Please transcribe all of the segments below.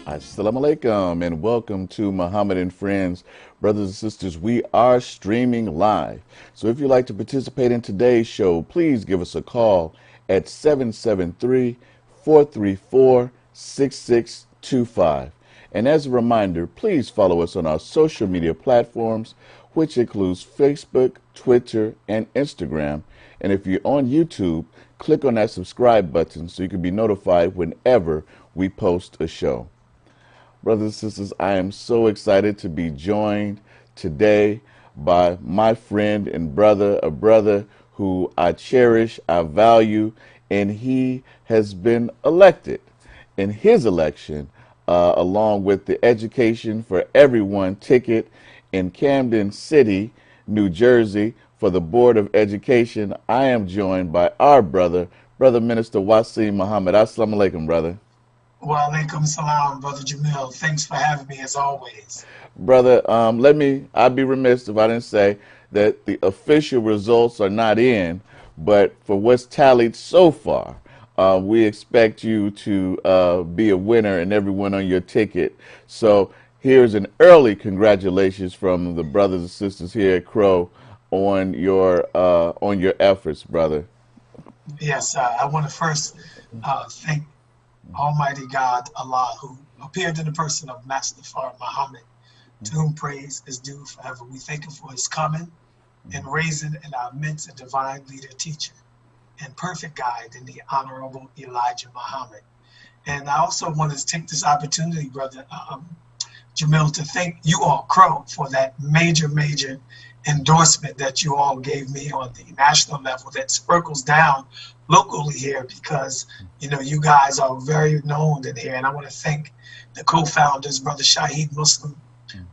Assalamu alaikum and welcome to Muhammad and Friends. Brothers and sisters, we are streaming live. So if you'd like to participate in today's show, please give us a call at 773-434-6625. And as a reminder, please follow us on our social media platforms, which includes Facebook, Twitter, and Instagram. And if you're on YouTube, click on that subscribe button so you can be notified whenever we post a show. Brothers and sisters, I am so excited to be joined today by my friend and brother, a brother who I cherish, I value, and he has been elected. In his election, along with the Education for Everyone ticket in Camden City, New Jersey, for the Board of Education, I am joined by our brother, Brother Minister Wasim Muhammad. Assalamu alaikum, brother. Wa alaikum salam, Brother Jamil. Thanks for having me as always. Brother, I'd be remiss if I didn't say that the official results are not in, but for what's tallied so far, we expect you to be a winner and everyone on your ticket. So here's an early congratulations from the brothers and sisters here at Crow on your efforts, brother. Yes, I want to first thank Almighty God, Allah, who appeared in the person of Master Farah Muhammad, to whom praise is due forever. We thank him for his coming and raising in our midst a divine leader, teacher, and perfect guide in the Honorable Elijah Muhammad. And I also want to take this opportunity, Brother Jamil, to thank you all, Crow, for that major endorsement that you all gave me on the national level that sprinkles down locally here because, you guys are very known in here. And I want to thank the co-founders, Brother Shahid Muslim,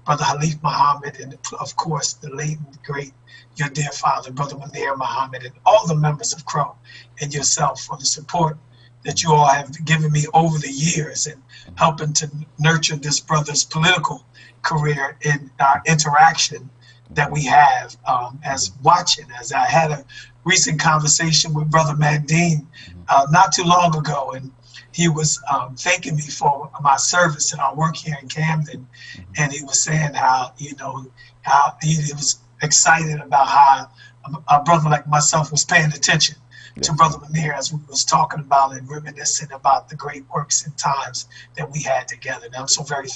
Brother Halif Muhammad, and of course, the late and great, your dear father, Brother Munir Muhammad, and all the members of Crow and yourself for the support that you all have given me over the years and helping to nurture this brother's political career in our interaction that we have as watching. As I had a recent conversation with Brother Mandine not too long ago, and he was thanking me for my service and our work here in Camden, and he was saying how how he was excited about how a brother like myself was paying attention to Brother Munir as we was talking about and reminiscing about the great works and times that we had together. And I'm so very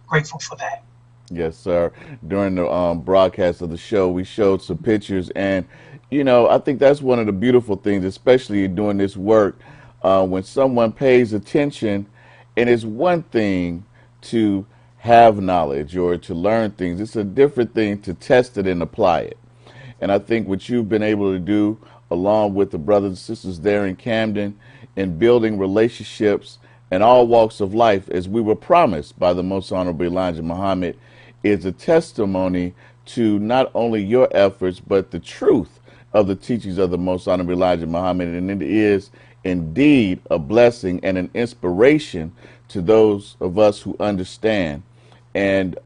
grateful for that. Yes, sir. During the broadcast of the show, we showed some pictures, and I think that's one of the beautiful things, especially doing this work, when someone pays attention. And it's one thing to have knowledge or to learn things; it's a different thing to test it and apply it. And I think what you've been able to do, along with the brothers and sisters there in Camden, in building relationships in all walks of life, as we were promised by the Most Honorable Elijah Muhammad, is a testimony to not only your efforts, but the truth of the teachings of the Most Honorable Elijah Muhammad. And it is indeed a blessing and an inspiration to those of us who understand. And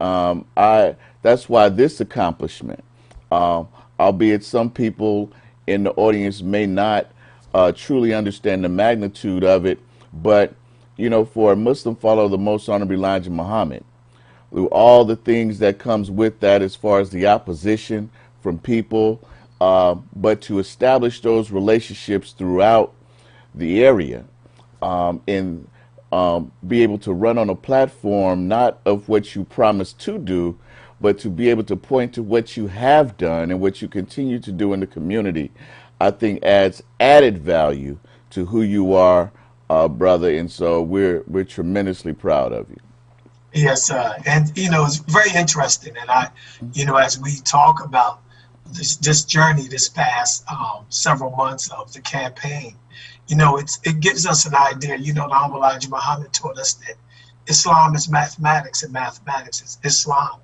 that's why this accomplishment, albeit some people in the audience may not truly understand the magnitude of it, but for a Muslim follower of the Most Honorable Elijah Muhammad, through all the things that comes with that as far as the opposition from people, but to establish those relationships throughout the area, and be able to run on a platform not of what you promised to do, but to be able to point to what you have done and what you continue to do in the community, I think adds added value to who you are, brother. And so we're tremendously proud of you. Yes, and it's very interesting. And as we talk about this journey, this past several months of the campaign, it gives us an idea. The Honorable Elijah Muhammad taught us that Islam is mathematics and mathematics is Islam,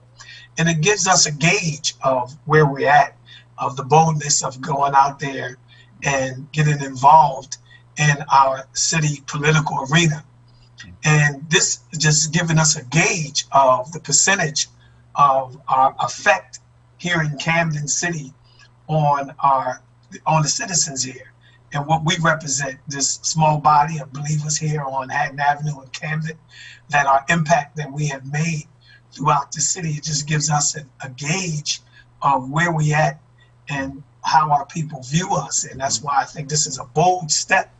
and it gives us a gauge of where we're at, of the boldness of going out there and getting involved in our city political arena. And this is just giving us a gauge of the percentage of our effect here in Camden City on the citizens here. and what we represent, this small body of believers here on Haddon Avenue in Camden, that our impact that we have made throughout the city, it just gives us a gauge of where we at and how our people view us. And that's why I think this is a bold step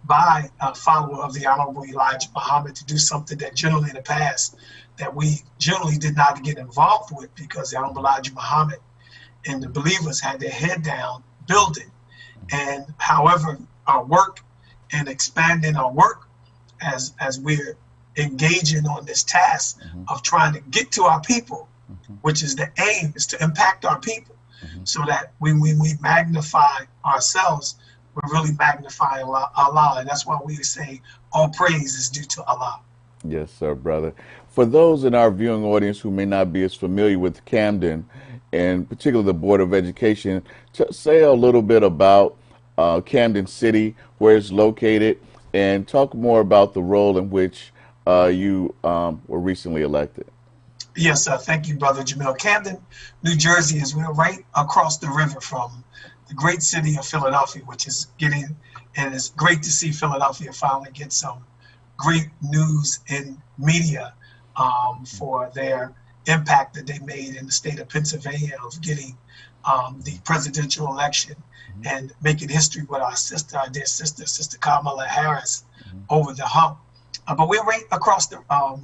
by a follower of the Honorable Elijah Muhammad to do something that generally in the past that we generally did not get involved with, because the Honorable Elijah Muhammad and the believers had their head down building. And however, our work and expanding our work as we're engaging on this task of trying to get to our people, which is the aim, is to impact our people, so that when we magnify ourselves, we're really magnifying Allah. And that's why we say all praise is due to Allah. Yes, sir, brother. For those in our viewing audience who may not be as familiar with Camden, and particularly the Board of Education, say a little bit about Camden City, where it's located, and talk more about the role in which you were recently elected. Yes, sir. Thank you, Brother Jamil. Camden, New Jersey is we're right across the river from the great city of Philadelphia, which is getting, and it's great to see Philadelphia finally get some great news in media for their impact that they made in the state of Pennsylvania of getting the presidential election and making history with our sister, our dear sister, Sister Kamala Harris, over the hump. But we're right across a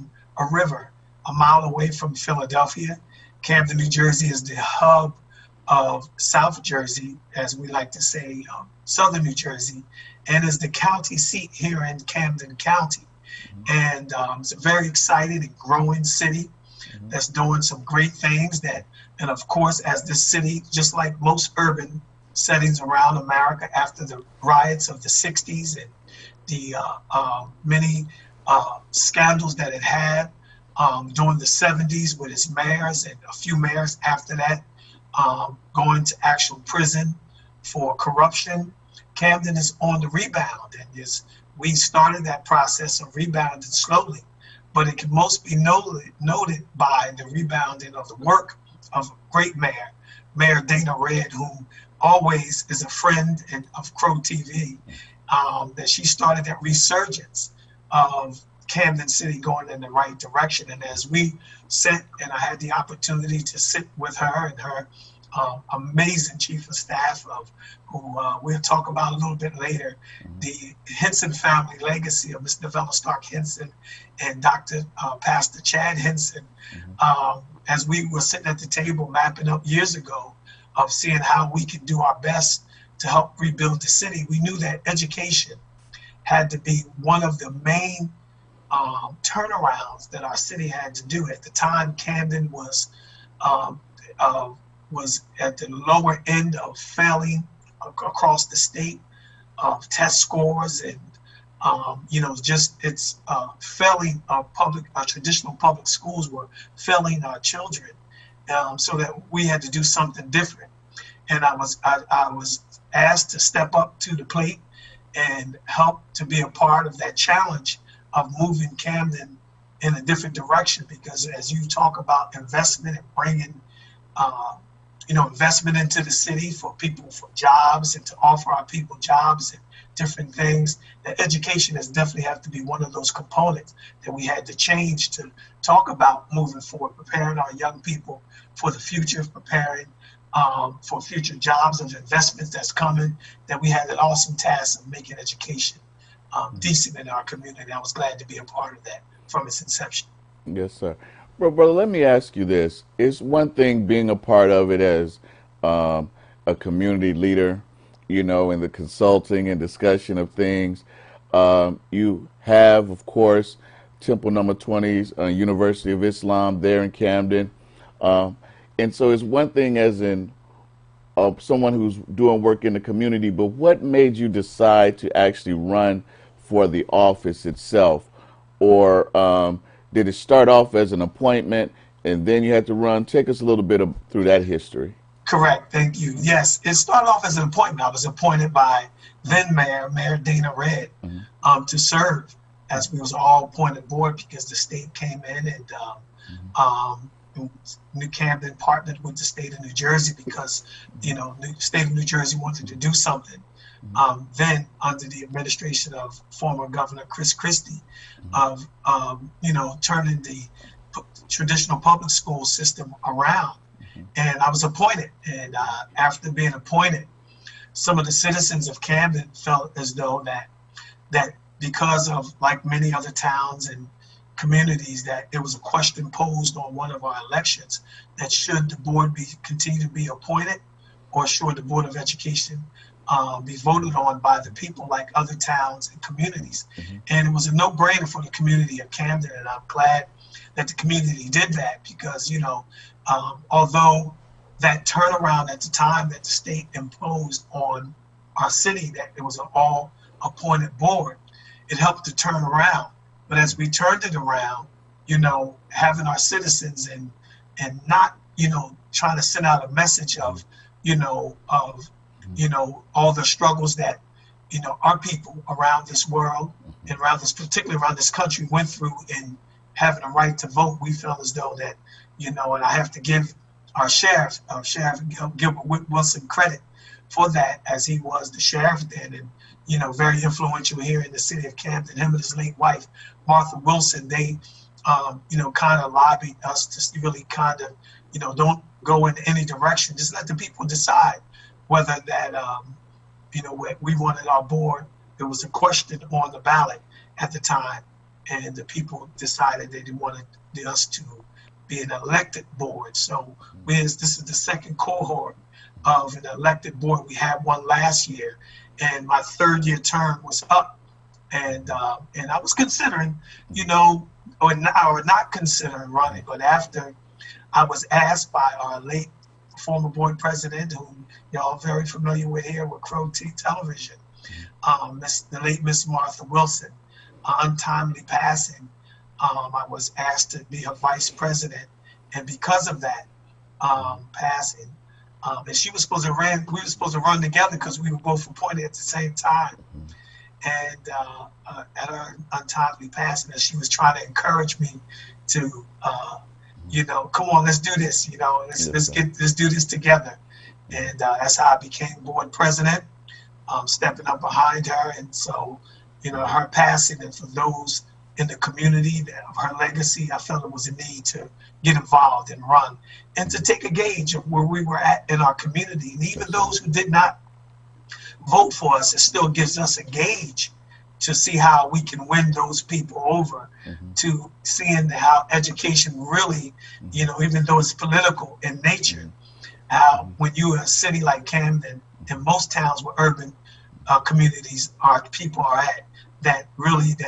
river, a mile away from Philadelphia. Camden, New Jersey is the hub of South Jersey, as we like to say, Southern New Jersey, and is the county seat here in Camden County. And it's a very exciting and growing city that's doing some great things and of course, as this city, just like most urban settings around America after the riots of the 60s and the many scandals that it had during the 70s with its mayors and a few mayors after that going to actual prison for corruption. Camden is on the rebound, and we started that process of rebounding slowly, but it can most be noted by the rebounding of the work of great Mayor Dana Red, who always is a friend of Crow TV, that she started that resurgence of Camden City going in the right direction. And as we sit, and I had the opportunity to sit with her and her amazing chief of staff who we'll talk about a little bit later, the Henson family legacy of Mr. Vella Stark Henson and Dr. Pastor Chad Henson, as we were sitting at the table mapping up years ago of seeing how we could do our best to help rebuild the city. We knew that education had to be one of the main turnarounds that our city had to do. At the time, Camden was at the lower end of failing across the state of test scores, and just it's failing traditional public schools were failing our children, so that we had to do something different. And I was asked to step up to the plate and help to be a part of that challenge of moving Camden in a different direction, because as you talk about investment and bringing investment into the city for people, for jobs, and to offer our people jobs and different things, that education has definitely have to be one of those components that we had to change to talk about moving forward, preparing our young people for the future, preparing for future jobs and investments that's coming, that we had an awesome task of making education decent in our community. I was glad to be a part of that from its inception. Yes, sir. Well, brother, let me ask you this. It's one thing being a part of it as a community leader, in the consulting and discussion of things. You have, of course, Temple Number 20's University of Islam there in Camden. And so it's one thing as in someone who's doing work in the community, but what made you decide to actually run for the office itself? Or did it start off as an appointment and then you had to run? Take us a little bit through that history. Correct. Thank you. Yes, it started off as an appointment. I was appointed by then Mayor Dana Red to serve, as we was all appointed board because the state came in and New Camden partnered with the state of New Jersey because, the state of New Jersey wanted to do something then under the administration of former Governor Chris Christie, Mm-hmm. of turning the traditional public school system around. Mm-hmm. And I was appointed, and after being appointed, some of the citizens of Camden felt as though that because of, like many other towns and communities, that there was a question posed on one of our elections, that should the board be continue to be appointed, or should the Board of Education be voted on by the people like other towns and communities. Mm-hmm. And it was a no-brainer for the community of Camden, and I'm glad that the community did that, because although that turnaround at the time that the state imposed on our city, that it was an all appointed board, it helped to turn around. But as we turned it around, having our citizens and not, trying to send out a message of, all the struggles that, our people around this world and particularly around this country went through in having a right to vote, we felt as though that, and I have to give our sheriff, Gilbert Wilson, credit for that, as he was the sheriff then, and very influential here in the city of Camden. Him and his late wife, Martha Wilson, they kind of lobbied us to really kind of, don't go in any direction. Just let the people decide whether that, we wanted our board. There was a question on the ballot at the time, and the people decided they didn't want us to be an elected board. So this is the second cohort of an elected board. We had one last year, and my third-year term was up, and I was considering, or not considering running, but after I was asked by our late former board president, whom y'all are very familiar with here with Crow T Television, the late Miss Martha Wilson, untimely passing, I was asked to be her vice president, and because of that passing, and she was supposed to run, we were supposed to run together because we were both appointed at the same time. And at her untimely passing, as she was trying to encourage me to, come on, let's do this, let's do this together. And that's how I became board president, stepping up behind her. And so, her passing, and for those in the community, of her legacy, I felt it was a need to get involved and run, and to take a gauge of where we were at in our community. And even those who did not vote for us, it still gives us a gauge to see how we can win those people over, to seeing how education really, even though it's political in nature, how when you're a city like Camden, and most towns where urban communities, our people are at, that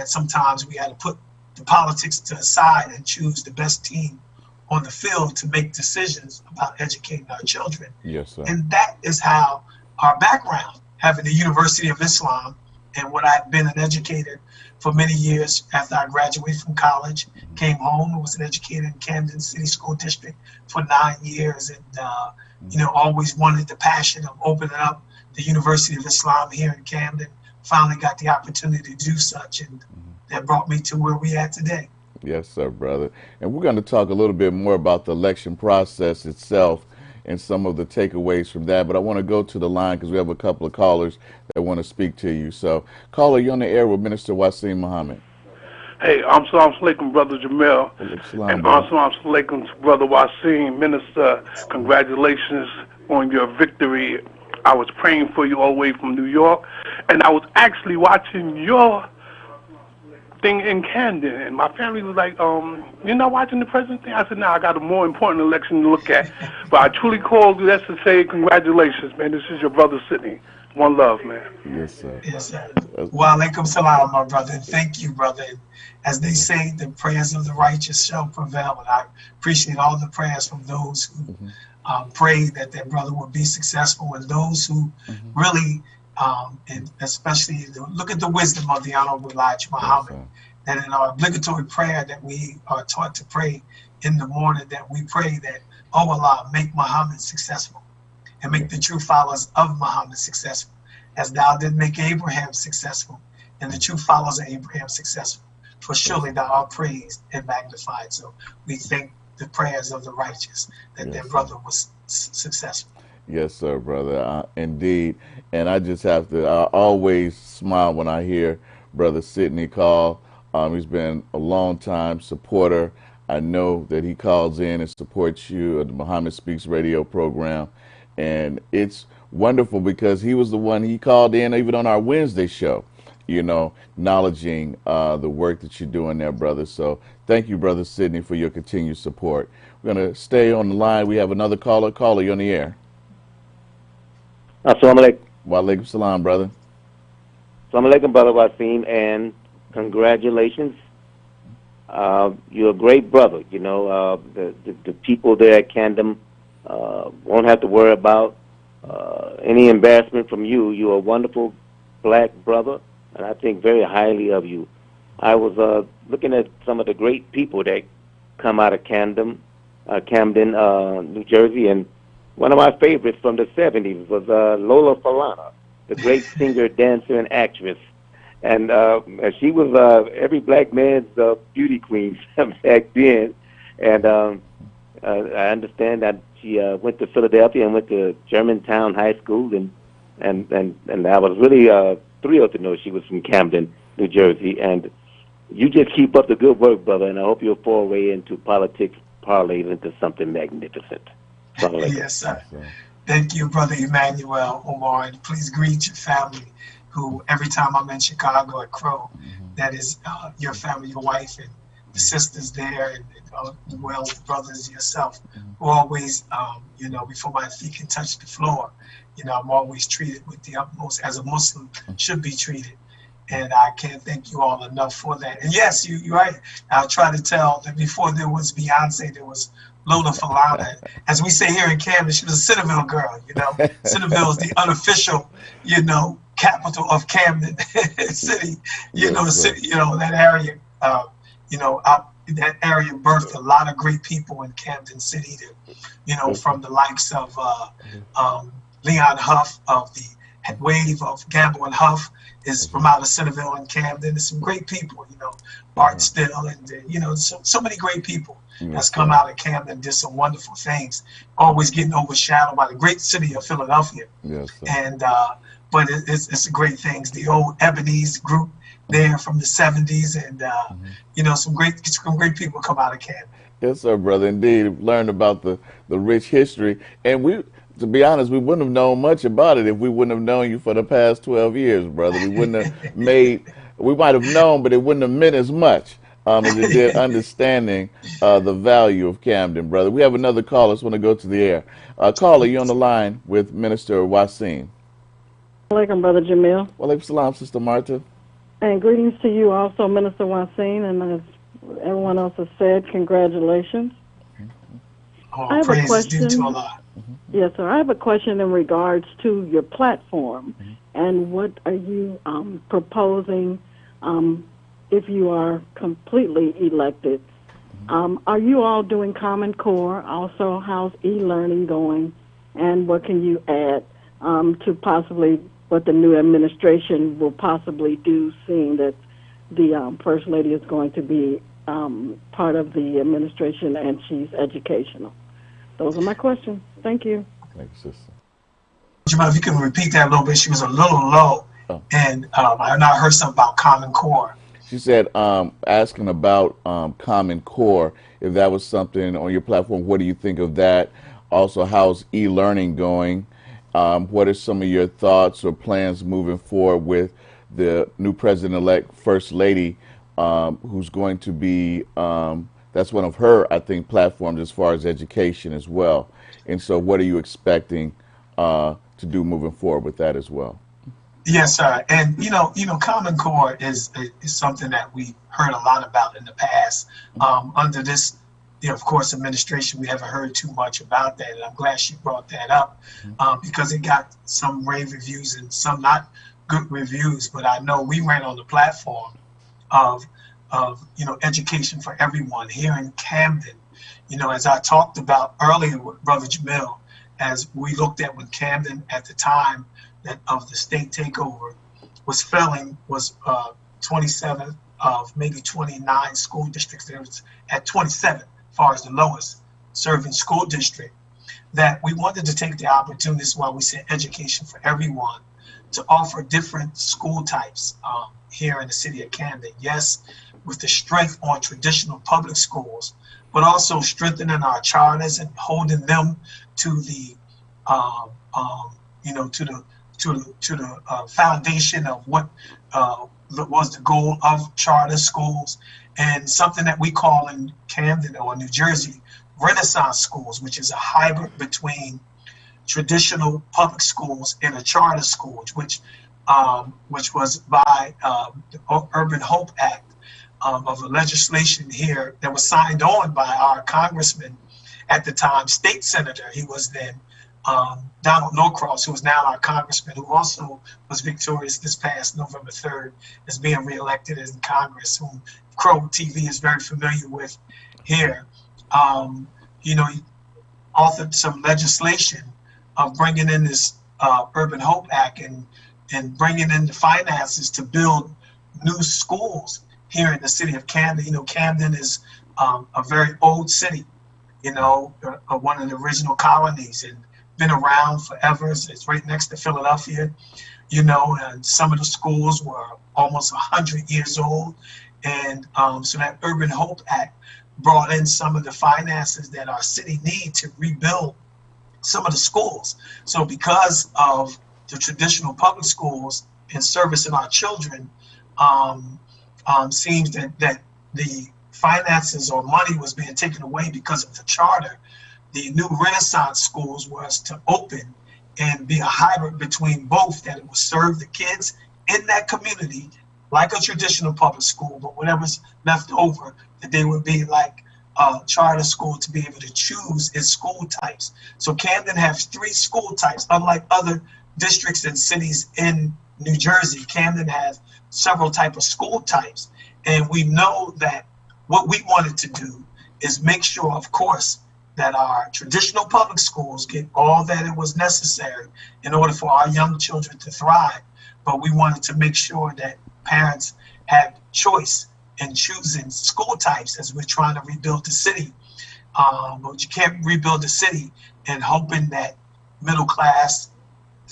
sometimes we had to put the politics to the side and choose the best team on the field to make decisions about educating our children. Yes, sir. And that is how our background, having the University of Islam, and what I'd been an educator for many years after I graduated from college, came home and was an educator in Camden City School District for 9 years, and always wanted the passion of opening up the University of Islam here in Camden. Finally got the opportunity to do such, and that brought me to where we at today. Yes, sir, brother. And we're going to talk a little bit more about the election process itself and some of the takeaways from that. But I want to go to the line because we have a couple of callers that want to speak to you. So, caller, you're on the air with Minister Wasim Muhammad. Hey, Assalamu alaikum, Brother Jamil. And Assalamu alaikum, Brother Wasim. Minister, congratulations on your victory. I was praying for you all the way from New York, and I was actually watching your thing in Camden, and my family was like, you're not watching the president thing? I said, no, I got a more important election to look at. But I truly called you just to say congratulations, man. This is your brother Sydney. One love, man. Yes, sir. Yes, sir. Wa alaikum salam, my brother. And thank you, brother. And as they say, the prayers of the righteous shall prevail. And I appreciate all the prayers from those who prayed that their brother would be successful, and those who really, and especially look at the wisdom of the Honorable Elijah Muhammad, that in our obligatory prayer that we are taught to pray in the morning, that we pray that, oh Allah, make Muhammad successful, and make the true followers of Muhammad successful, as thou did make Abraham successful, and the true followers of Abraham successful. For surely thou art praised and magnified. So we thank the prayers of the righteous that their brother was successful. Yes, sir, brother. Indeed. And I just have to, I always smile when I hear Brother Sidney call. He's been a long time supporter. I know that he calls in and supports you at the Muhammad Speaks radio program. And it's wonderful because he was the one he called in even on our Wednesday show, acknowledging the work that you're doing there, brother. So thank you, Brother Sidney, for your continued support. We're going to stay on the line. We have another caller. Caller, you on the air. Assalamu alaikum. Wa alaikum salam, brother. Assalamu alaikum, Brother Wasim, and congratulations. You're a great brother. The people there at Camden won't have to worry about any embarrassment from you. You're a wonderful black brother, and I think very highly of you. I was looking at some of the great people that come out of Camden, New Jersey, and one of my favorites from the 70s was Lola Falana, the great singer, dancer, and actress. And she was every black man's beauty queen back then. And I understand that she went to Philadelphia and went to Germantown High School. And I was really thrilled to know she was from Camden, New Jersey. And you just keep up the good work, brother, and I hope your foray into politics parlays into something magnificent. Yes, sir. Thank you, Brother Emmanuel Omar, and please greet your family, who every time I'm in Chicago at Crow, that is your family, your wife, and the sisters there, and well, brothers, yourself, who always, before my feet can touch the floor, I'm always treated with the utmost, as a Muslim should be treated. And I can't thank you all enough for that. And yes, you're right. I'll try to tell that before there was Beyonce, there was Lola Falana. As we say here in Camden, she was a Centerville girl, Centerville is the unofficial, capital of Camden City, the city, that area, that area birthed a lot of great people in Camden City, from the likes of Leon Huff of the wave of Gamble and Huff is from out of Centerville and Camden. There's some great people, Bart Still, and so many great people that's come out of Camden, did some wonderful things, always getting overshadowed by the great city of Philadelphia. Yes, sir. And but it's great things. The old Ebony's group there from the 70s, and some great people come out of Camden. Yes, sir, brother. Indeed, learned about the rich history, and to be honest, we wouldn't have known much about it if we wouldn't have known you for the past 12 years, brother. We wouldn't have we might have known, but it wouldn't have meant as much as it did understanding the value of Camden, brother. We have another caller. Let's want to go to the air. Caller, you on the line with Minister Wasim. Alaikum, Brother Jamil. Walaikum salam, Sister Marta. And greetings to you also, Minister Wasim, and as everyone else has said, congratulations. I have a question. To Allah. Yes, sir. I have a question in regards to your platform and what are you proposing if you are completely elected. Are you all doing Common Core? Also, how's e-learning going? And what can you add to possibly what the new administration will possibly do, seeing that the First Lady is going to be part of the administration and she's educational? Those are my questions. Thank you. Thank you, sister. Jamil, if you can repeat that a little bit, she was a little low, and I heard something about Common Core. She said, asking about Common Core, if that was something on your platform, what do you think of that? Also, how's e-learning going? What are some of your thoughts or plans moving forward with the new president-elect First Lady, who's going to be, that's one of her, I think, platforms as far as education as well. And so what are you expecting to do moving forward with that as well? Yes, sir. And, Common Core is something that we heard a lot about in the past. Under this, of course, administration, we haven't heard too much about that. And I'm glad she brought that up because it got some rave reviews and some not good reviews. But I know we ran on the platform of education for everyone here in Camden. As I talked about earlier with Brother Jamil, as we looked at when Camden at the time of the state takeover was failing, was 27 of maybe 29 school districts. There was at 27 as far as the lowest serving school district, that we wanted to take the opportunities while we said education for everyone to offer different school types here in the city of Camden. Yes, with the strength on traditional public schools, but also strengthening our charters and holding them to the, to the foundation of what was the goal of charter schools, and something that we call in Camden or New Jersey Renaissance schools, which is a hybrid between traditional public schools and a charter school, which was by the Urban Hope Act of a legislation here that was signed on by our congressman at the time, state senator. He was then Donald Norcross, who is now our congressman, who also was victorious this past November 3rd as being reelected in Congress, whom Crow TV is very familiar with here. He authored some legislation of bringing in this Urban Hope Act and bringing in the finances to build new schools here in the city of Camden. Camden is a very old city, one of the original colonies and been around forever. It's right next to Philadelphia, and some of the schools were almost 100 years old. And so that Urban Hope Act brought in some of the finances that our city need to rebuild some of the schools. So because of the traditional public schools and servicing our children, seems that the finances or money was being taken away because of the charter. The new Renaissance schools was to open and be a hybrid between both, that it would serve the kids in that community like a traditional public school, but whatever's left over, that they would be like a charter school to be able to choose its school types. So Camden has 3 school types, unlike other districts and cities in New Jersey. Camden has several types of school types. And we know that what we wanted to do is make sure, of course, that our traditional public schools get all that it was necessary in order for our young children to thrive. But we wanted to make sure that parents had choice in choosing school types as we're trying to rebuild the city. But you can't rebuild the city and hoping that middle class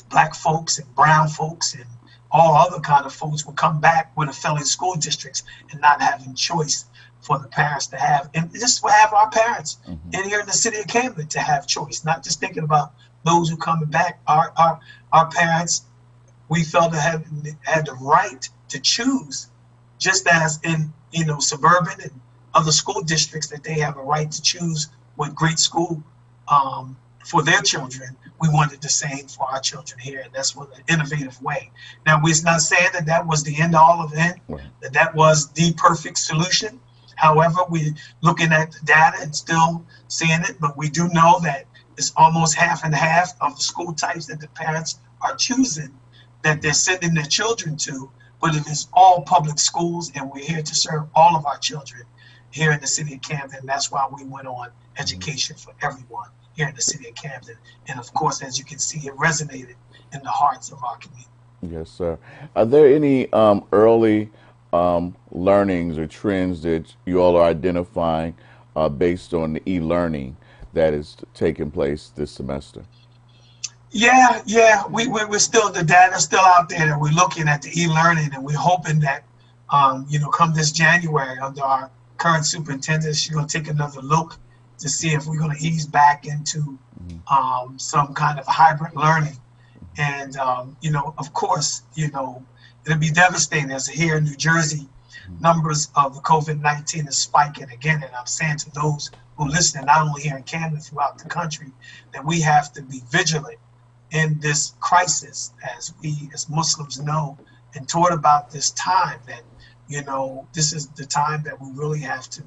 black folks and brown folks and all other kind of folks will come back with a failing school districts and not having choice for the parents to have. And just to have our parents in here in the city of Camden to have choice, not just thinking about those who coming back. Our parents, we felt that had the right to choose, just as in suburban and other school districts, that they have a right to choose what great school for their children. We wanted the same for our children here, and that's what an innovative way. Now, we're not saying that was the end all of it, that was the perfect solution. However, we're looking at the data and still seeing it, but we do know that it's almost half and half of the school types that the parents are choosing, that they're sending their children to, but it is all public schools, and we're here to serve all of our children here in the city of Camden. That's why we went on education for everyone here in the city of Camden. And of course, as you can see, it resonated in the hearts of our community. Yes, sir. Are there any early learnings or trends that you all are identifying based on the e-learning that is taking place this semester? Yeah, we're still, the data's still out there, and we're looking at the e-learning, and we're hoping that, come this January, under our current superintendent, she's going to take another look to see if we're going to ease back into some kind of hybrid learning. And, of course, it'll be devastating, as here in New Jersey, numbers of the COVID-19 is spiking again. And I'm saying to those who listen, not only here in Canada, throughout the country, that we have to be vigilant in this crisis, as we as Muslims know and taught about this time, that, this is the time that we really have to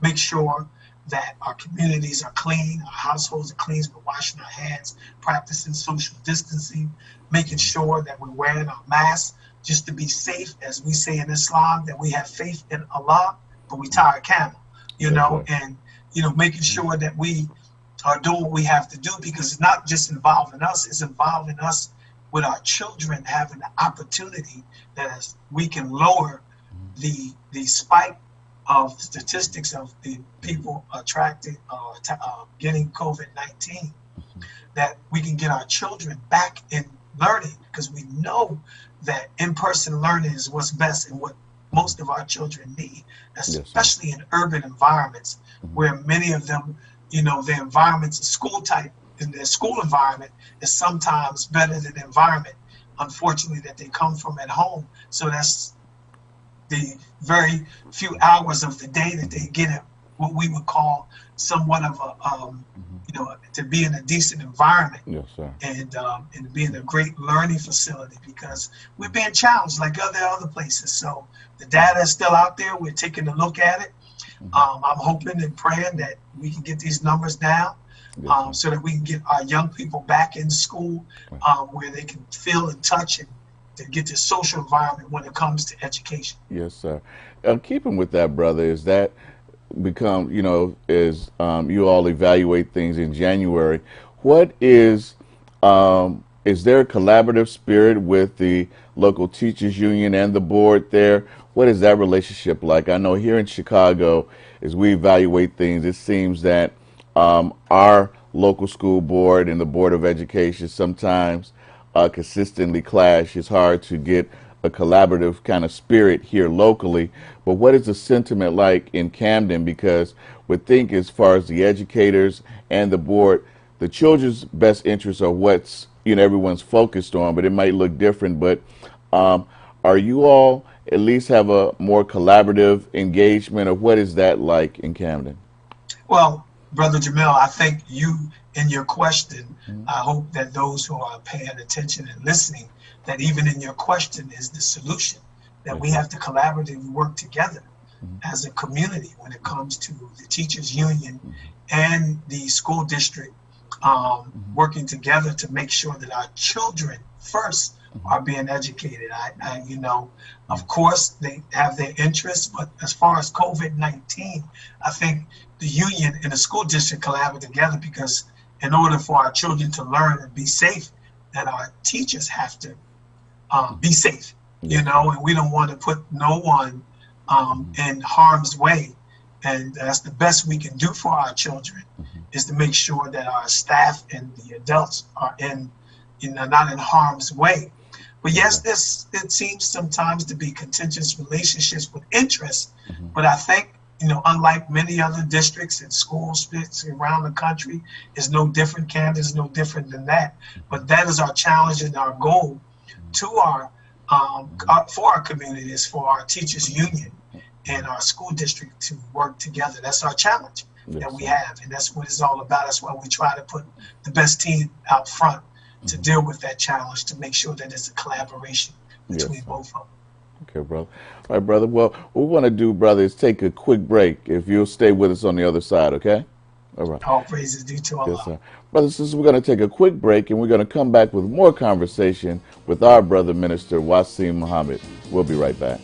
make sure that our communities are clean, our households are clean, we're washing our hands, practicing social distancing, making sure that we're wearing our masks just to be safe. As we say in Islam, that we have faith in Allah, but we tie a camel, and, making sure that we are doing what we have to do, because it's not just involving us, it's involving us with our children having the opportunity that as we can lower the spike of statistics of the people attracted, getting COVID-19, that we can get our children back in learning, because we know that in-person learning is what's best and what most of our children need, Yes, sir. especially in urban environments where many of them, their environments, school type in their school environment is sometimes better than the environment, unfortunately, that they come from at home. So that's the very few hours of the day that they get at what we would call somewhat of a, to be in a decent environment Yes, sir. and be in a great learning facility, because we're being challenged like other places. So the data is still out there. We're taking a look at it. I'm hoping and praying that we can get these numbers down, so that we can get our young people back in school, where they can feel and touch and to get the social environment when it comes to education. Yes, sir. Keeping with that, brother, is that become, as you all evaluate things in January, what is there a collaborative spirit with the local teachers union and the board there? What is that relationship like? I know here in Chicago, as we evaluate things, it seems that our local school board and the Board of Education sometimes consistently clash. It's hard to get a collaborative kind of spirit here locally. But what is the sentiment like in Camden? Because we think, as far as the educators and the board, the children's best interests are what's everyone's focused on, but it might look different. But are you all at least have a more collaborative engagement, or what is that like in Camden? Well, Brother Jamil, I think you, in your question, I hope that those who are paying attention and listening, that even in your question is the solution, that we have to collaboratively work together as a community when it comes to the teachers union and the school district, working together to make sure that our children first are being educated. Of course they have their interests, but as far as COVID-19, I think the union and the school district collaborate together, because in order for our children to learn and be safe, that our teachers have to be safe, and we don't want to put no one in harm's way. And that's the best we can do for our children, is to make sure that our staff and the adults are not in harm's way. But yes, it seems sometimes to be contentious relationships with interests. But I think, unlike many other districts and school splits around the country, is no different. Canada is no different than that. But that is our challenge and our goal to for our communities, for our teachers union and our school district to work together. That's our challenge that we have, and that's what it's all about. That's why we try to put the best team out front to deal with that challenge, to make sure that it's a collaboration between both of them. Okay, brother. All right, brother. Well, what we want to do, brother, is take a quick break. If you'll stay with us on the other side, okay? All right. All praises due to Allah. Yes, sir. Brothers and sisters, we're going to take a quick break, and we're going to come back with more conversation with our brother minister, Wasim Muhammad. We'll be right back.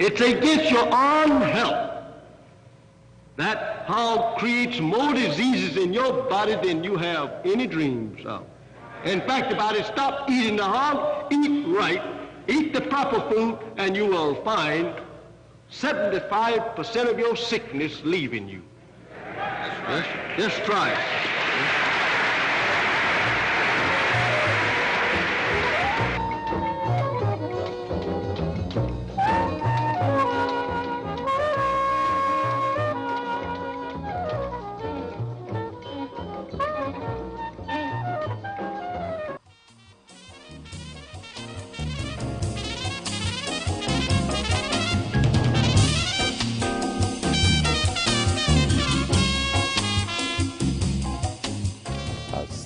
It's against your own health that how creates more diseases in your body than you have any dreams of. In fact, if I had stopped eating the hog, eat right, eat the proper food, and you will find 75% of your sickness leaving you. Yes, just try it.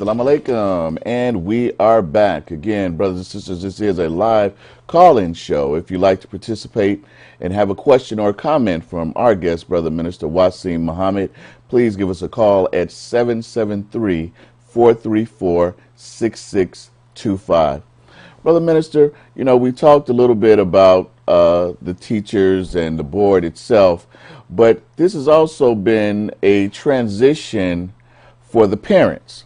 Assalamu alaikum, and we are back again, brothers and sisters. This is a live call-in show. If you'd like to participate and have a question or a comment from our guest, Brother Minister Wasim Muhammad, please give us a call at 773-434-6625. Brother Minister, you know, we talked a little bit about the teachers and the board itself, but this has also been a transition for the parents.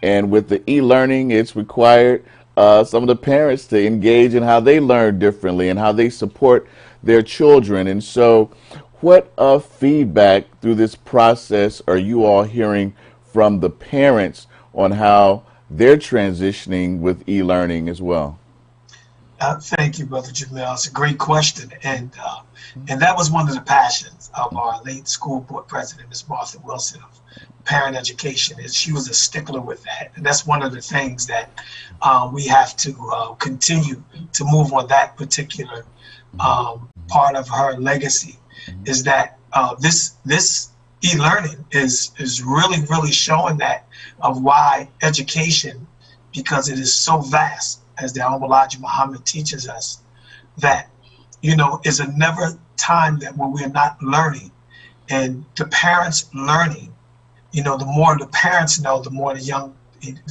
And with the e-learning, it's required some of the parents to engage in how they learn differently and how they support their children. And so what feedback through this process are you all hearing from the parents on how they're transitioning with e-learning as well? Thank you, Brother Jamil. It's a great question. And that was one of the passions of our late school board president, Ms. Martha Wilson, of parent education. Is she was a stickler with that. And that's one of the things that we have to continue to move on that particular part of her legacy, is that this e-learning is really showing that of why education, because it is so vast, as the Honorable Elijah Muhammad teaches us, that, you know, is a never time that when we're not learning. And the parents learning, you know, the more the parents know, the more the young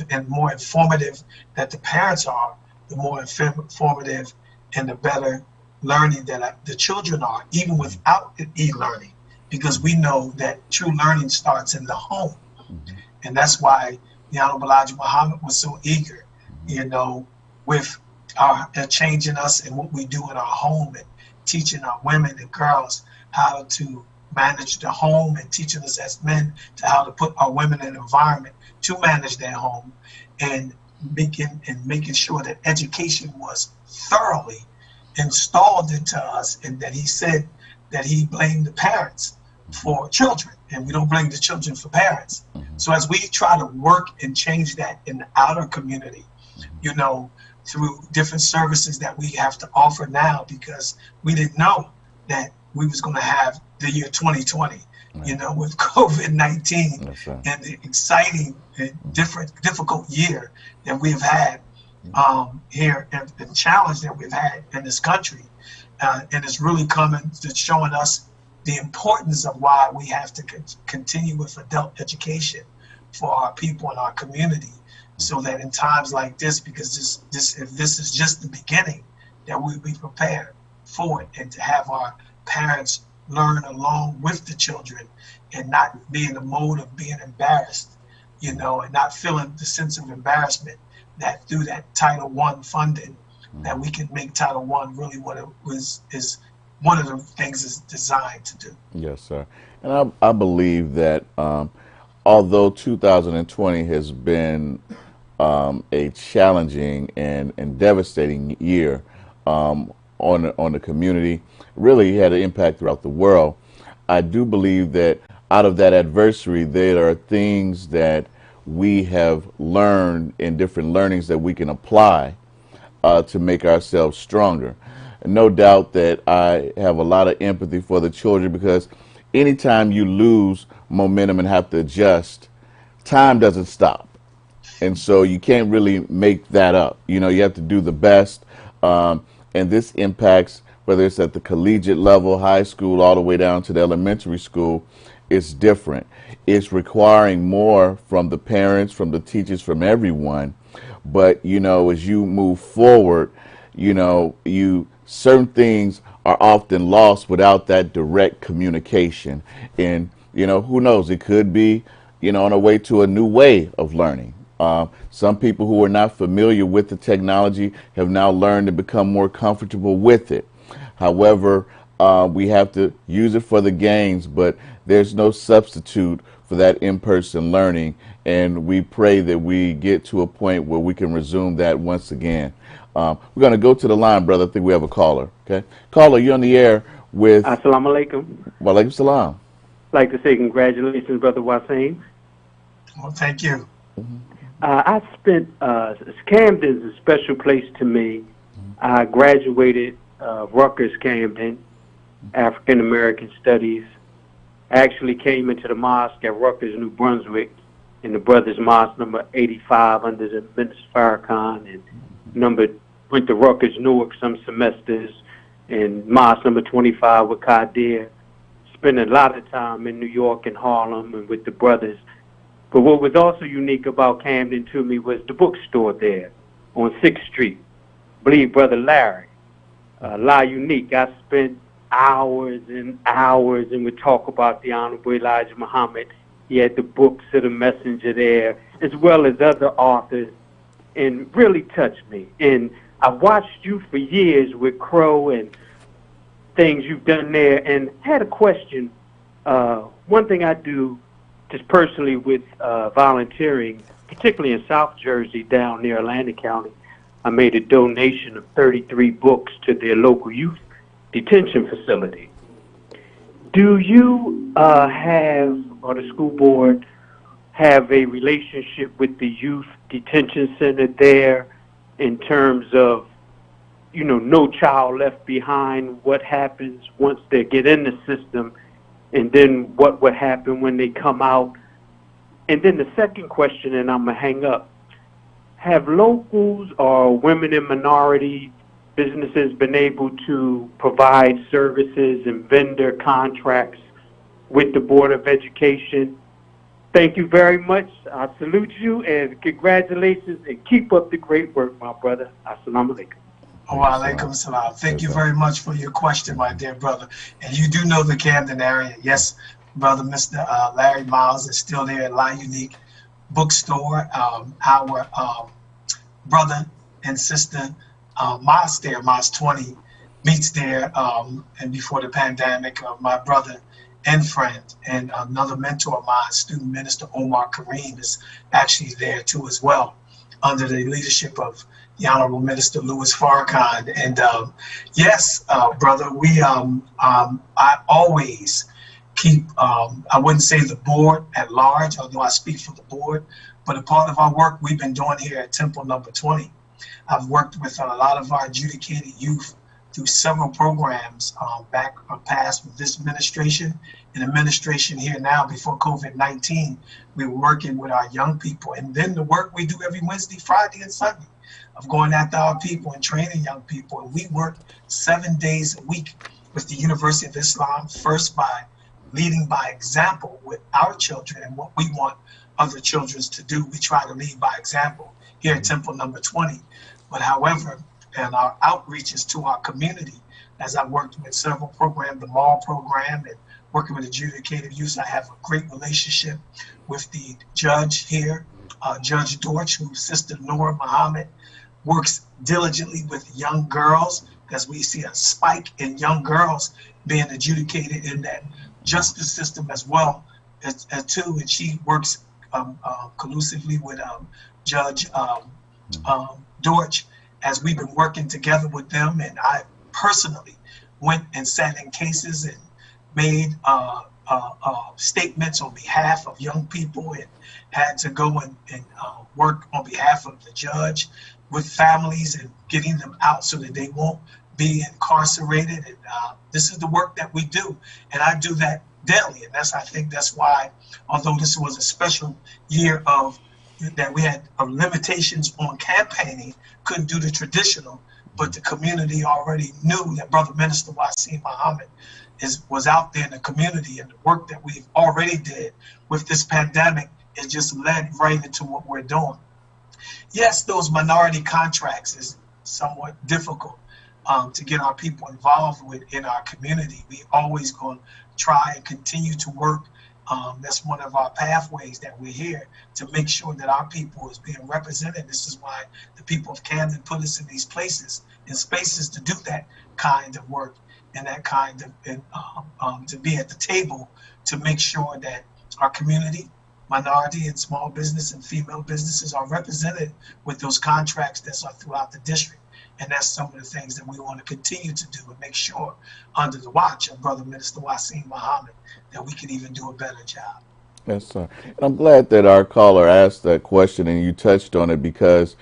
and more informative that the parents are, the more informative and the better learning that the children are, even without e-learning, because we know that true learning starts in the home. And that's why the Honorable Elijah Muhammad was so eager, you know, with our changing us and what we do in our home, and teaching our women and girls how to manage the home, and teaching us as men to how to put our women in an environment to manage their home, and making sure that education was thoroughly installed into us, and that he said that he blamed the parents for children, and we don't blame the children for parents. So as we try to work and change that in the outer community, you know, through different services that we have to offer now, because we didn't know that we was going to have the year 2020, you know, with COVID-19 and the exciting and difficult year that we've had here, and the challenge that we've had in this country. And it's really coming to showing us the importance of why we have to continue with adult education for our people and our community, so that in times like this, because if this is just the beginning, that we'll be prepared for it, and to have our parents learn along with the children, and not be in the mode of being embarrassed, you know, and not feeling the sense of embarrassment that through that Title I funding, that we can make Title I really what it is one of the things it's designed to do. Yes, sir. And I believe that although 2020 has been a challenging and devastating year on the community, really had an impact throughout the world, I do believe that out of that adversity, there are things that we have learned in different learnings that we can apply to make ourselves stronger. And no doubt that I have a lot of empathy for the children, because anytime you lose momentum and have to adjust, time doesn't stop. And so you can't really make that up. You know, you have to do the best. And this impacts, whether it's at the collegiate level, high school, all the way down to the elementary school, it's different. It's requiring more from the parents, from the teachers, from everyone. But, you know, as you move forward, you know, certain things are often lost without that direct communication. And Who knows? It could be, on a way to a new way of learning. Some people who are not familiar with the technology have now learned to become more comfortable with it. However, we have to use it for the gains, but there's no substitute for that in-person learning. And we pray that we get to a point where we can resume that once again. We're going to go to the line, brother. I think we have a caller. Okay, caller, you're on the air with. Assalamu alaikum. Wa alaikum salam. I'd like to say congratulations, Brother Wasim. Well, thank you. I spent, Camden's a special place to me. I graduated Rutgers Camden, African American Studies. I actually came into the mosque at Rutgers, New Brunswick, in the Brothers Mosque number 85 under the Minister Farrakhan, and went to Rutgers Newark some semesters, and Mosque number 25 with Qadir. Spent a lot of time in New York and Harlem and with the brothers. But what was also unique about Camden to me was the bookstore there on 6th Street. I believe Brother Larry, La Unique. I spent hours and hours and would talk about the Honorable Elijah Muhammad. He had the books of the messenger there, as well as other authors, and really touched me. And I watched you for years with Crow and things you've done there, and had a question. One thing I do just personally with volunteering, particularly in South Jersey down near Atlantic County, I made a donation of 33 books to their local youth detention facility. Do you have, or the school board, have a relationship with the youth detention center there in terms of, no child left behind, what happens once they get in the system, and then what would happen when they come out? And then the second question, and I'm going to hang up, have locals or women and minority businesses been able to provide services and vendor contracts with the Board of Education? Thank you very much. I salute you, and congratulations, and keep up the great work, my brother. Assalamu alaikum. Wa alaikum salam. Thank you very much for your question, my dear brother. And you do know the Camden area. Yes, brother, Mr. Larry Miles is still there at La Unique Bookstore. Our brother and sister Mosque there, Mosque 20, meets there. And before the pandemic, my brother and friend and another mentor of mine, student minister Omar Kareem, is actually there too as well, under the leadership of the Honorable Minister Louis Farrakhan. And yes, brother, I always keep, I wouldn't say the board at large, although I speak for the board, but a part of our work we've been doing here at Temple number 20. I've worked with a lot of our adjudicated youth through several programs past with this administration and administration here now before COVID-19. We were working with our young people, and then the work we do every Wednesday, Friday, and Sunday of going after our people and training young people. And we work 7 days a week with the University of Islam, first by leading by example with our children and what we want other children to do. We try to lead by example here at Temple number 20. But however, and our outreach is to our community, as I worked with several programs, the mall program, and working with adjudicated youth. I have a great relationship with the judge here, Judge Dorch, whose sister Nora Muhammad works diligently with young girls, because we see a spike in young girls being adjudicated in that justice system as well as too. And she works collusively with Judge Dorch, as we've been working together with them. And I personally went and sat in cases and made statements on behalf of young people, and had to go and work on behalf of the judge with families and getting them out so that they won't be incarcerated. And this is the work that we do, and I do that daily. And I think that's why, although this was a special year that we had limitations on campaigning, couldn't do the traditional, but the community already knew that Brother Minister Wasim Muhammad was out there in the community, and the work that we've already did with this pandemic is just led right into what we're doing. Yes, those minority contracts is somewhat difficult to get our people involved with in our community. We always going to try and continue to work That's one of our pathways that we're here to make sure that our people is being represented. This is why the people of Camden put us in these places and spaces to do that kind of work and that kind of, to be at the table to make sure that our community, minority and small business and female businesses are represented with those contracts that are throughout the district. And that's some of the things that we want to continue to do and make sure under the watch of Brother Minister Wasim Muhammad that we can even do a better job. Yes, sir. And I'm glad that our caller asked that question and you touched on it because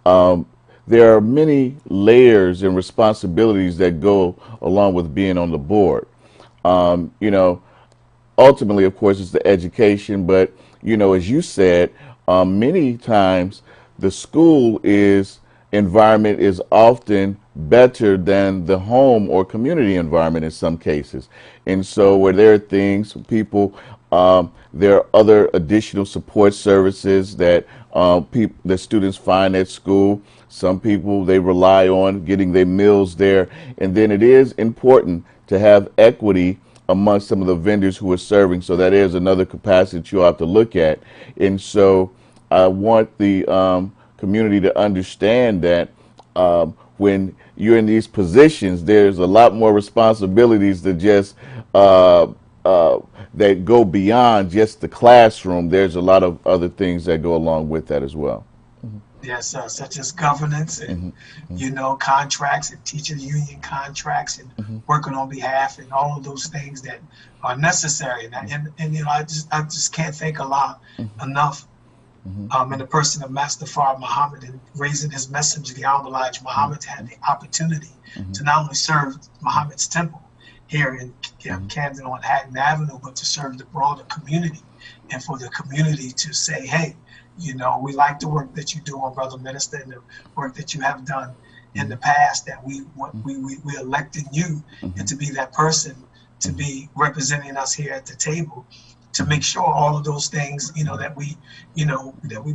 um, there are many layers and responsibilities that go along with being on the board. You know, ultimately, of course, it's the education, but, you know, as you said, many times the school is environment is often better than the home or community environment in some cases. And so where there are things, people, there are other additional support services that people, the students find at school. Some people, they rely on getting their meals there. And then it is important to have equity among some of the vendors who are serving. So that is another capacity that you have to look at. And so I want the community to understand that when you're in these positions, there's a lot more responsibilities than just that go beyond just the classroom. There's a lot of other things that go along with that as well. Yes, such as governance and, you know, contracts and teacher union contracts and working on behalf and all of those things that are necessary. And you know, I just can't thank enough in the person of Master Fard Muhammad and raising his message. The Honorable Elijah Muhammad had the opportunity to not only serve Muhammad's temple here in Camden on Hatton Avenue, but to serve the broader community and for the community to say, hey, you know, we like the work that you do on Brother Minister and the work that you have done in the past, that we elected you and to be that person to be representing us here at the table to make sure all of those things, you know, that we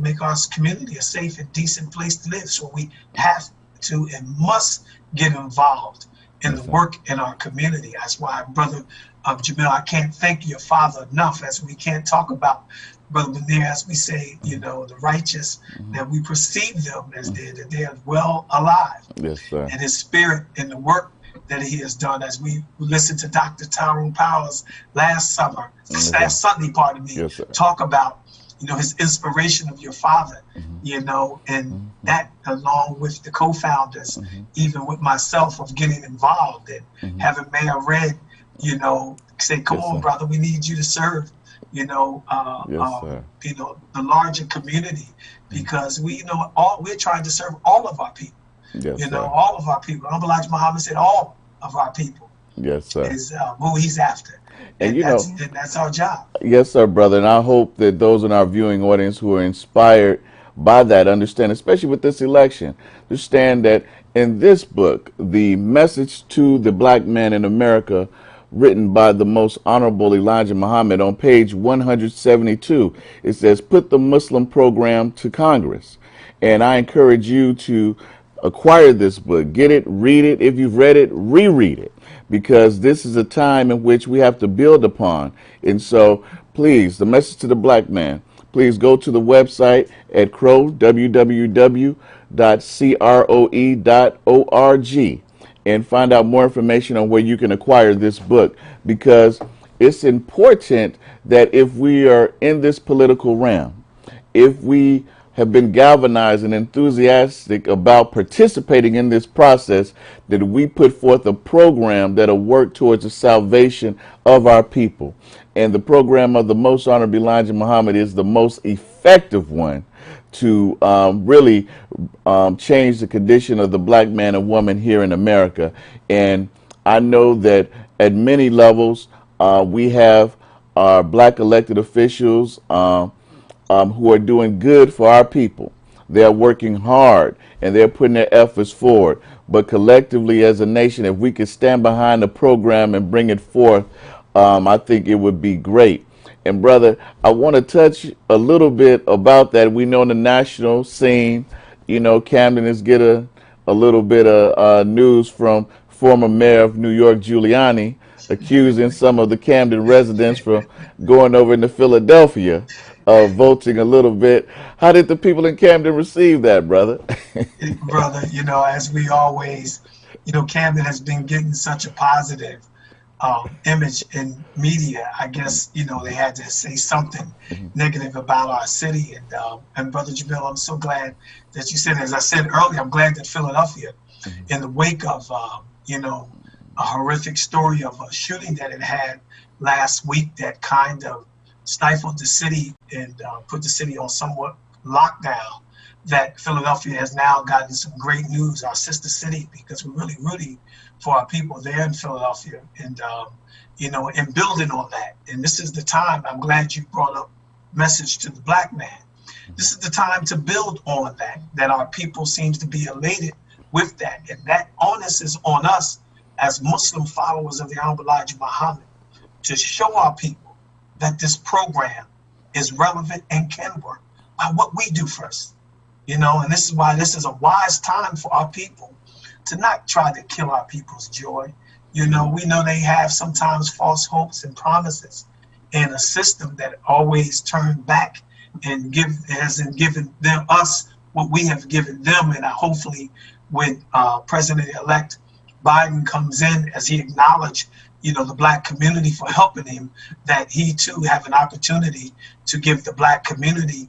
make our community a safe and decent place to live. So we have to and must get involved in the work in our community. That's why, Brother Jamil, I can't thank your father enough, as we can't talk about Brother Munir, as we say, you know, the righteous, that we perceive them as dead, that they are well alive. Yes, sir. And his spirit and the work that he has done, as we listened to Dr. Tyrone Powers last Sunday, talk about, you know, his inspiration of your father, you know, and that along with the co-founders, even with myself, of getting involved and having Mayor Red, you know, say, come on, brother, we need you to serve, you know, you know, the larger community, because we're trying to serve all of our people. Yes, you know, all of our people. Honorable Elijah Muhammad said all of our people. Yes, sir. Is who he's after. And you that's our job. Yes, sir, brother. And I hope that those in our viewing audience who are inspired by that understand, especially with this election, understand that in this book, The Message to the Black Man in America, written by the Most Honorable Elijah Muhammad, on page 172, it says, put the Muslim program to Congress. And I encourage you to acquire this book, get it, read it. If you've read it, reread it, because this is a time in which we have to build upon. And so please, the message to the black man, please go to the website at www.croe.org and find out more information on where you can acquire this book, because it's important that if we are in this political realm, if we have been galvanized and enthusiastic about participating in this process, that we put forth a program that'll work towards the salvation of our people. And the program of the Most Honorable Elijah Muhammad is the most effective one to really change the condition of the black man and woman here in America. And I know that at many levels, we have our black elected officials who are doing good for our people. They're working hard and they're putting their efforts forward. But collectively as a nation, if we could stand behind the program and bring it forth, I think it would be great. And brother, I want to touch a little bit about that. We know in the national scene, you know, Camden is getting a little bit of news from former mayor of New York, Giuliani, accusing some of the Camden residents from going over into Philadelphia, voting a little bit. How did the people in Camden receive that, brother? Brother, as we always, Camden has been getting such a positive image in media. I guess, they had to say something negative about our city. And Brother Jamil, I'm so glad that you said, as I said earlier, I'm glad that Philadelphia, in the wake of, a horrific story of a shooting that it had last week that kind of stifled the city and put the city on somewhat lockdown, that Philadelphia has now gotten some great news, our sister city, because we're really rooting for our people there in Philadelphia and, and building on that. And this is the time, I'm glad you brought up message to the black man. This is the time to build on that our people seems to be elated with that. And that onus is on us as Muslim followers of the Honorable Elijah Muhammad to show our people that this program is relevant and can work by what we do first. And this is why this is a wise time for our people to not try to kill our people's joy. We know they have sometimes false hopes and promises in a system that always turn back and hasn't given us what we have given them. And hopefully when President-elect Biden comes in, as he acknowledged, the black community for helping him, that he too have an opportunity to give the black community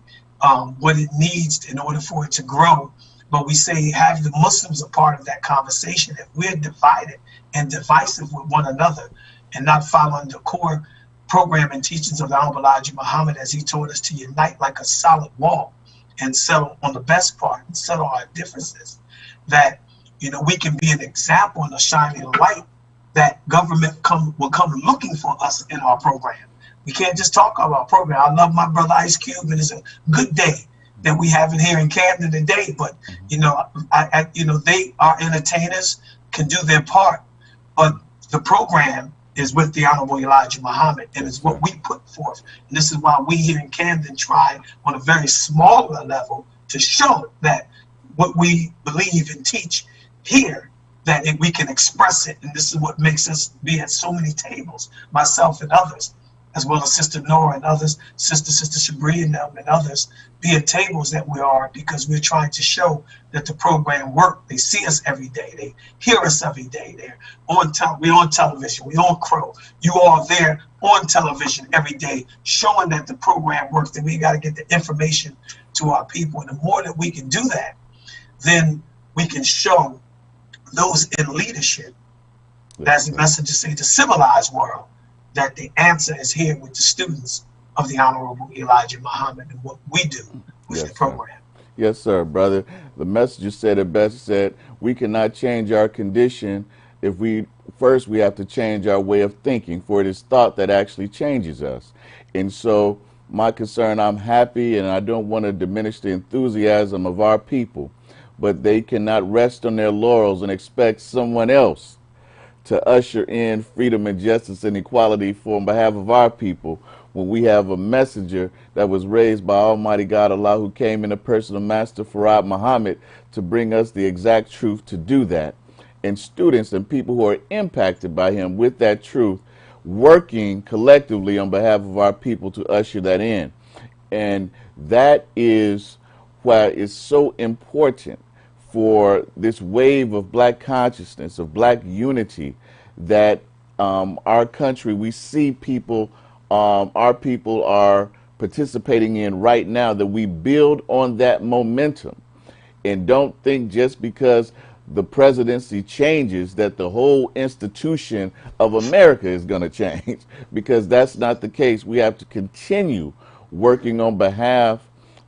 what it needs in order for it to grow. But we say have the Muslims a part of that conversation. If we're divided and divisive with one another and not following the core program and teachings of the Honorable Elijah Muhammad, as he taught us to unite like a solid wall and settle on the best part and settle our differences, that we can be an example and a shining light that government will come looking for us in our program. We can't just talk about our program. I love my brother Ice Cube, and it's a good day that we have it here in Camden today. But they are entertainers, can do their part, but the program is with the Honorable Elijah Muhammad, and it's what we put forth. And this is why we here in Camden try on a very smaller level to show that what we believe and teach here, that we can express it. And this is what makes us be at so many tables, myself and others, as well as Sister Nora and others, Sister Shabri and them and others, be at tables that we are, because we're trying to show that the program works. They see us every day. They hear us every day. We're on television. We're on Crow. You are there on television every day, showing that the program works, that we got to get the information to our people. And the more that we can do that, then we can show those in leadership, as the messengers say, the civilized world, that the answer is here with the students of the Honorable Elijah Muhammad and what we do with the program. Yes, sir, brother. The messenger said it best, said, we cannot change our condition if we have to change our way of thinking, for it is thought that actually changes us. And so my concern, I'm happy, and I don't want to diminish the enthusiasm of our people, but they cannot rest on their laurels and expect someone else to usher in freedom and justice and equality on behalf of our people, when we have a messenger that was raised by Almighty God Allah, who came in the person of Master Farad Muhammad to bring us the exact truth to do that. And students and people who are impacted by him with that truth, working collectively on behalf of our people to usher that in. And that is why it's so important for this wave of black consciousness, of black unity, that our country, we see people, our people are participating in right now, that we build on that momentum and don't think just because the presidency changes that the whole institution of America is going to change, because that's not the case. We have to continue working on behalf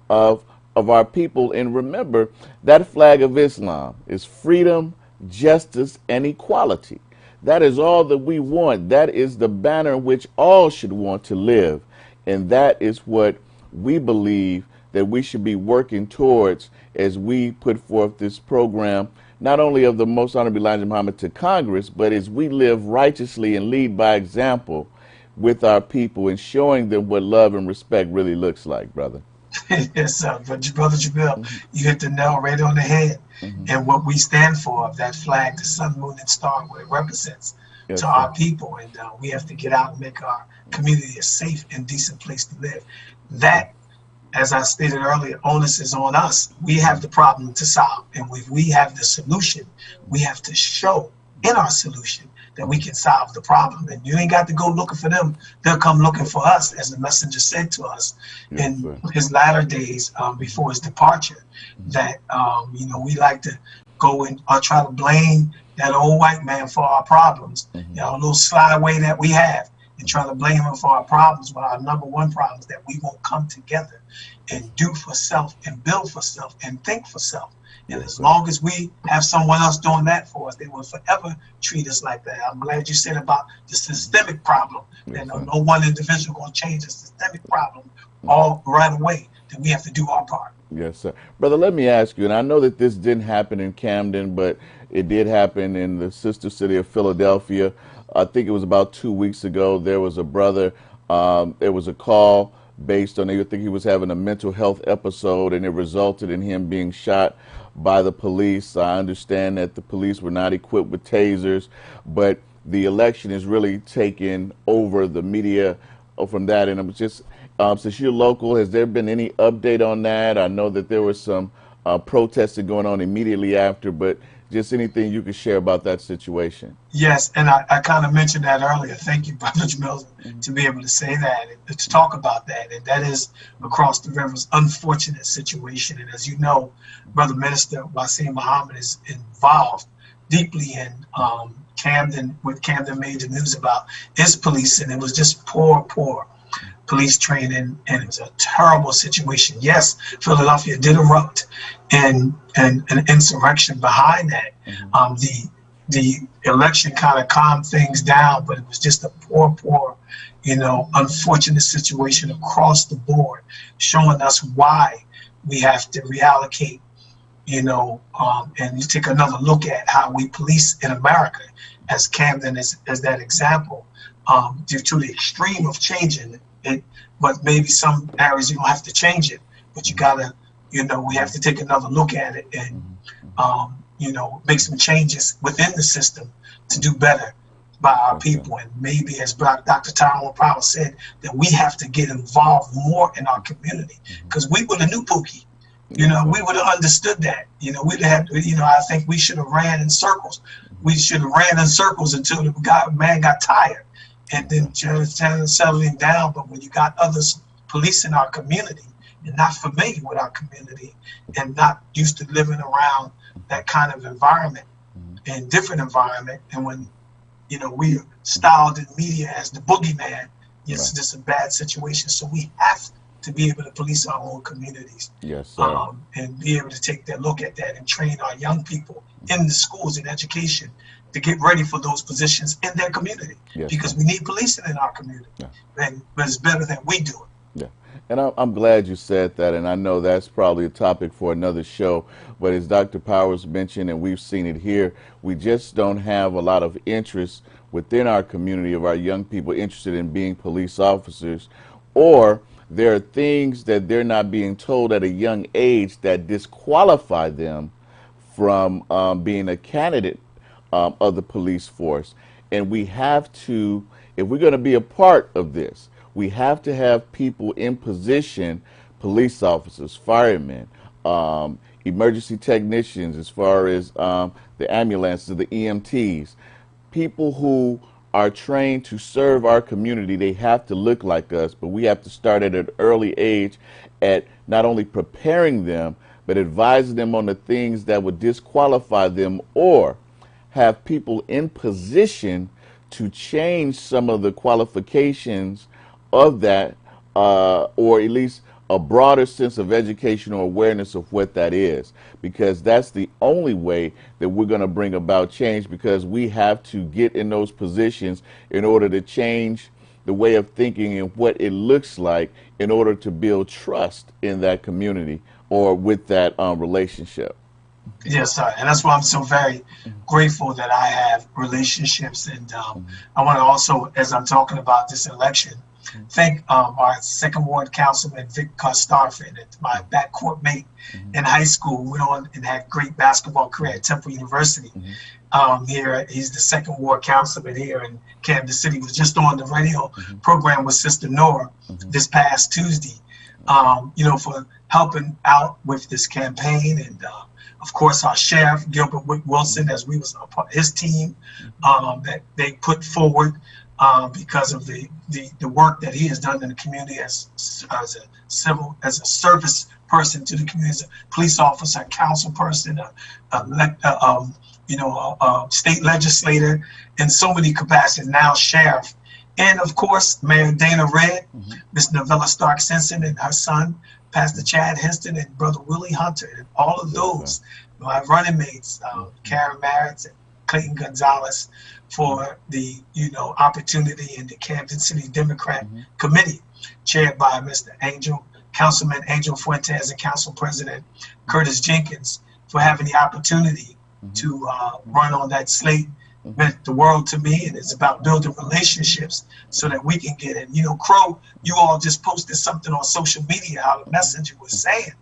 of our people. And remember, that flag of Islam is freedom, justice, and equality. That is all that we want. That is the banner in which all should want to live. And that is what we believe that we should be working towards as we put forth this program, not only of the Most Honorable Elijah Muhammad to Congress, but as we live righteously and lead by example with our people and showing them what love and respect really looks like, brother. Yes, sir. But Brother Jamil, you hit the nail right on the head. And what we stand for, that flag, the sun, moon, and star, what it represents Yes, to sir. our people, and we have to get out and make our community a safe and decent place to live. That, as I stated earlier, onus is on us. We have the problem to solve, and if we have the solution, we have to show in our solution that we can solve the problem. And you ain't got to go looking for them; they'll come looking for us, as the messenger said to us Yes, in sir. his latter days, before his departure. That we like to go and try to blame that old white man for our problems. A little sly way that we have, and try to blame him for our problems, when our number one problem is that we won't come together and do for self and build for self and think for self. And Yes, as sir. long as we have someone else doing that for us, they will forever treat us like that. I'm glad you said about the systemic problem. Yes, That no, sir. no one individual going to change the systemic problem all right away. That we have to do our part. Yes, sir. Brother, let me ask you, and I know that this didn't happen in Camden, but it did happen in the sister city of Philadelphia. I think it was about 2 weeks ago. There was a brother, there was a call based on, I think he was having a mental health episode, and it resulted in him being shot by the police. I understand that the police were not equipped with tasers, but the election is really taking over the media from that. And I'm just, since you're local, has there been any update on that? I know that there was some protesting going on immediately after, but just anything you could share about that situation. Yes, and I kind of mentioned that earlier. Thank you, Brother Jamil, to be able to say that and to talk about that. And that is across the river's unfortunate situation. And as you know, Brother Minister Wasim Muhammad is involved deeply in Camden, with Camden Major News about his police, and it was just poor police training, and it was a terrible situation. Yes, Philadelphia did erupt in an insurrection behind that. The election kind of calmed things down, but it was just a poor, unfortunate situation across the board, showing us why we have to reallocate, and you take another look at how we police in America, as Camden is as that example, due to the extreme of changing it. But maybe some areas you don't have to change it, but you gotta, we have to take another look at it and, make some changes within the system to do better by our people. And maybe, as Dr. Tyrone Powell said, that we have to get involved more in our community, because we would have knew Pookie. We would have understood that. We'd have, I think we should have ran in circles. We should have ran in circles until the man got tired, and then settling down. But when you got others policing our community and not familiar with our community and not used to living around that kind of environment and different environment, and when we are styled in media as the boogeyman, it's just a bad situation. So we have to be able to police our own communities. Yes, sir. And be able to take that look at that and train our young people in the schools and education to get ready for those positions in their community. Yes, because sir. we need policing in our community. But it's better that we do it. Yeah, and I'm glad you said that, and I know that's probably a topic for another show, but as Dr. Powers mentioned, and we've seen it here, we just don't have a lot of interest within our community of our young people interested in being police officers, or there are things that they're not being told at a young age that disqualify them from being a candidate of the police force. And we have to, if we're going to be a part of this, we have to have people in position, police officers, firemen, emergency technicians, as far as the ambulances, the EMTs, people who are trained to serve our community. They have to look like us, but we have to start at an early age at not only preparing them, but advising them on the things that would disqualify them, or have people in position to change some of the qualifications of that, or at least a broader sense of educational awareness of what that is, because that's the only way that we're going to bring about change, because we have to get in those positions in order to change the way of thinking and what it looks like in order to build trust in that community or with that relationship. Yes, sir. And that's why I'm so very grateful that I have relationships. And I want to also, as I'm talking about this election, thank our second ward councilman, Vic Starfin, and my backcourt mate in high school, went on and had great basketball career at Temple University. Here, he's the second ward councilman here in Kansas City. Was just on the radio program with Sister Nora this past Tuesday, for helping out with this campaign. And of course, our sheriff, Gilbert Wilson, as we was a part of his team that they put forward because of the work that he has done in the community as a service person to the community, as a police officer, a council person, a state legislator in so many capacities, now sheriff. And of course, Mayor Dana Red, Miss Novella Stark Simpson and her son, Pastor Chad Henston and Brother Willie Hunter, and all of those, my running mates, Karen Maritz and Clayton Gonzalez, for the opportunity in the Camden City Democrat Committee, chaired by Mr. Councilman Angel Fuentes and Council President Curtis Jenkins, for having the opportunity to run on that slate. Meant the world to me, and it's about building relationships so that we can get in. Crow, you all just posted something on social media, how the messenger was saying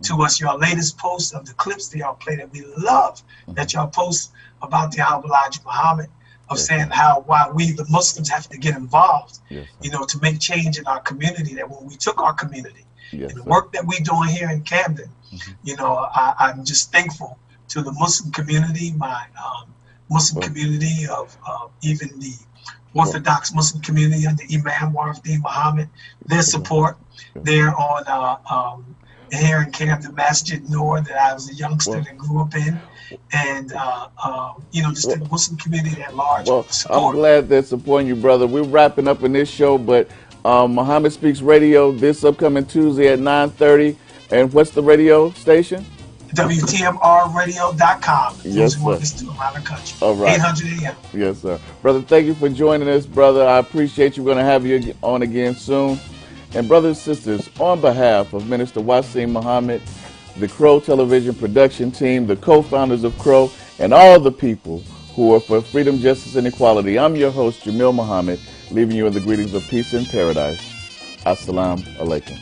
to us, your latest post of the clips that y'all played, and we love that y'all post about the Honorable Elijah Muhammad, of saying why we, the Muslims, have to get involved, to make change in our community. That when we took our community, and the work that we're doing here in Camden, I'm just thankful to the Muslim community, my Muslim community of even the Orthodox Muslim community under Imam Warifdeen Muhammad, their support. They're on here in Camden, Masjid Noor, that I was a youngster that grew up in, and just the Muslim community at large. Support. I'm glad they're supporting you, brother. We're wrapping up in this show, but Muhammad Speaks Radio this upcoming Tuesday at 9:30. And what's the radio station? WTMRradio.com. Yes, sir. Around the country. All right. 800 AM. Yes, sir. Brother, thank you for joining us, brother. I appreciate you. We're going to have you on again soon. And brothers and sisters, on behalf of Minister Wasim Muhammad, the Crow Television production team, the co-founders of Crow, and all the people who are for freedom, justice, and equality, I'm your host, Jamil Muhammad, leaving you in the greetings of peace and paradise. Assalamu alaikum.